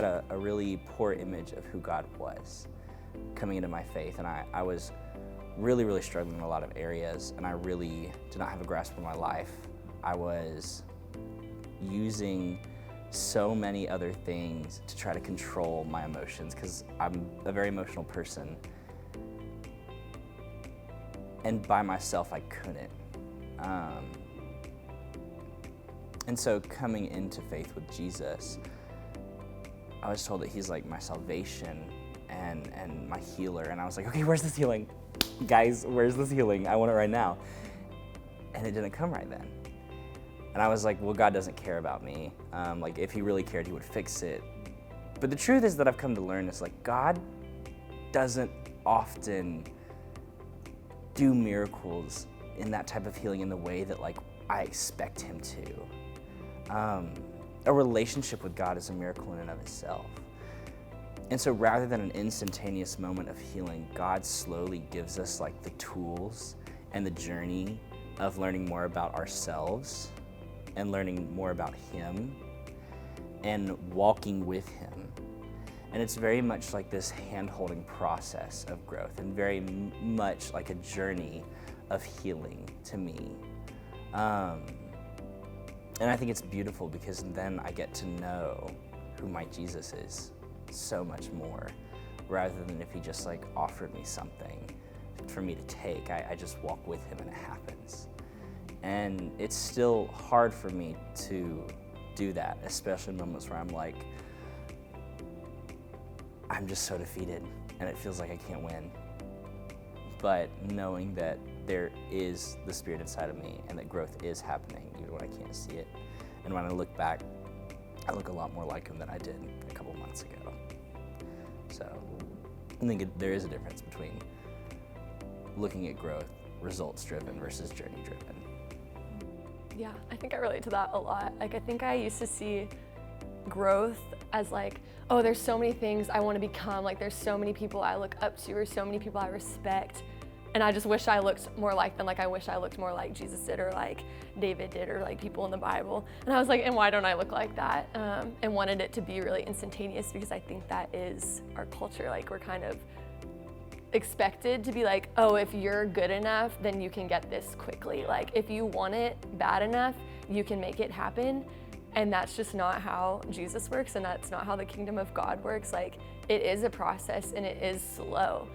had a really poor image of who God was coming into my faith, and I was really, really struggling in a lot of areas, and I really did not have a grasp of my life. I was using so many other things to try to control my emotions because I'm a very emotional person. And by myself, I couldn't. And so coming into faith with Jesus, I was told that he's like my salvation and my healer. And I was like, okay, where's this healing? Guys, where's this healing? I want it right now. And it didn't come right then. And I was like, well, God doesn't care about me. Like, if he really cared, he would fix it. But the truth is that I've come to learn is like, God doesn't often do miracles in that type of healing in the way that like I expect him to. A relationship with God is a miracle in and of itself. And so rather than an instantaneous moment of healing, God slowly gives us like the tools and the journey of learning more about ourselves and learning more about him and walking with him. And it's very much like this hand-holding process of growth and very much like a journey of healing to me. And I think it's beautiful because then I get to know who my Jesus is so much more, rather than if he just like offered me something for me to take. I just walk with him and it happens. And it's still hard for me to do that, especially in moments where I'm like, I'm just so defeated and it feels like I can't win. But knowing that there is the Spirit inside of me and that growth is happening even when I can't see it. And when I look back, I look a lot more like him than I did a couple months ago. So I think there is a difference between looking at growth, results-driven versus journey-driven. Yeah, I think I relate to that a lot. Like, I think I used to see growth as like, oh, there's so many things I want to become. Like, there's so many people I look up to or so many people I respect. And I just wish I looked more like them. Like, I wish I looked more like Jesus did or like David did or like people in the Bible. And I was like, and why don't I look like that? And wanted it to be really instantaneous because I think that is our culture. Like, we're kind of expected to be like, oh, if you're good enough, then you can get this quickly. Like, if you want it bad enough, you can make it happen. And that's just not how Jesus works, and that's not how the kingdom of God works. Like, it is a process and it is slow.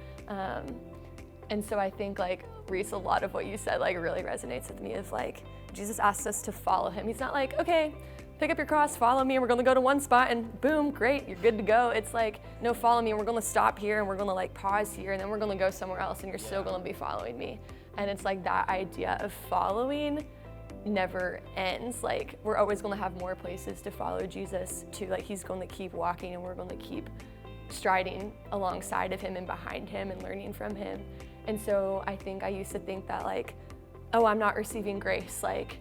And so I think, like, Reese, a lot of what you said like really resonates with me. Of like, Jesus asks us to follow him. He's not like, okay, pick up your cross, follow me, and we're gonna go to one spot and boom, great, you're good to go. It's like, no, follow me, and we're gonna stop here and we're gonna like pause here and then we're gonna go somewhere else and you're still gonna be following me. And it's like that idea of following never ends. Like, we're always gonna have more places to follow Jesus to. Like, he's gonna keep walking and we're gonna keep striding alongside of him and behind him and learning from him. And so I think I used to think that like, oh, I'm not receiving grace. Like,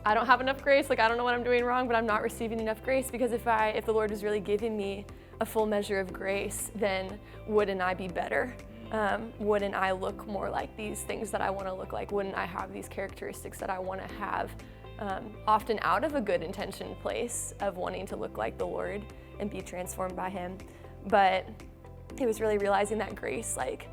I don't have enough grace. Like, I don't know what I'm doing wrong, but I'm not receiving enough grace, because if the Lord was really giving me a full measure of grace, then wouldn't I be better? Wouldn't I look more like these things that I want to look like? Wouldn't I have these characteristics that I want to have? Often out of a good intention place of wanting to look like the Lord and be transformed by him. But it was really realizing that grace, like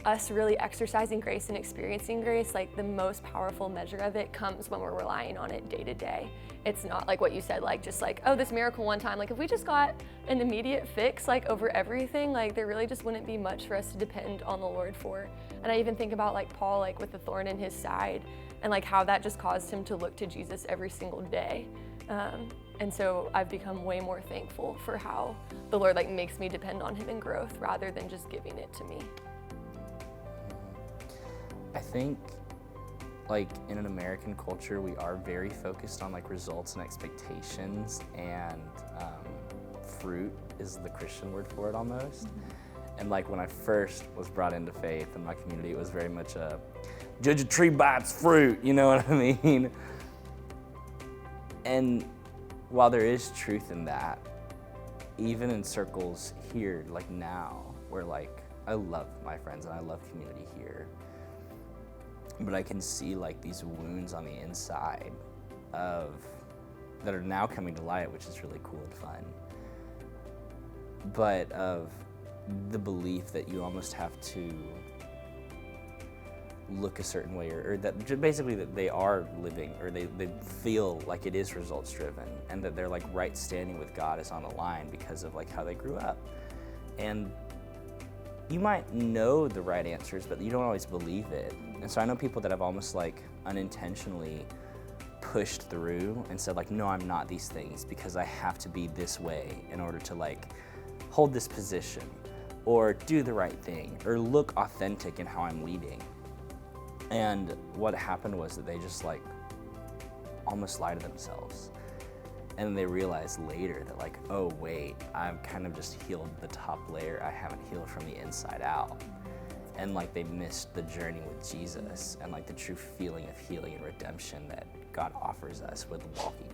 us really exercising grace and experiencing grace, like the most powerful measure of it comes when we're relying on it day to day. It's not like what you said, like just like, oh, this miracle one time. Like, if we just got an immediate fix like over everything, like there really just wouldn't be much for us to depend on the Lord for. And I even think about like Paul, like with the thorn in his side, and like how that just caused him to look to Jesus every single day. And so I've become way more thankful for how the Lord like makes me depend on him in growth rather than just giving it to me. I think, like, in an American culture, we are very focused on like results and expectations, and fruit is the Christian word for it almost. And like when I first was brought into faith in my community, it was very much a judge a tree by its fruit, you know what I mean? And while there is truth in that, even in circles here, like now, where like I love my friends and I love community here, but I can see like these wounds on the inside that are now coming to light, which is really cool and fun. but of the belief that you almost have to look a certain way, or that basically that they are living, or they feel like it is results driven, and that they're like right standing with God is on the line because of like how they grew up. And you might know the right answers, but you don't always believe it. And so I know people that have almost like unintentionally pushed through and said like, no, I'm not these things because I have to be this way in order to like hold this position or do the right thing or look authentic in how I'm leading. And what happened was that they just like almost lied to themselves. And then they realized later that like, oh wait, I've kind of just healed the top layer. I haven't healed from the inside out. And like they missed the journey with Jesus and like the true feeling of healing and redemption that God offers us with walking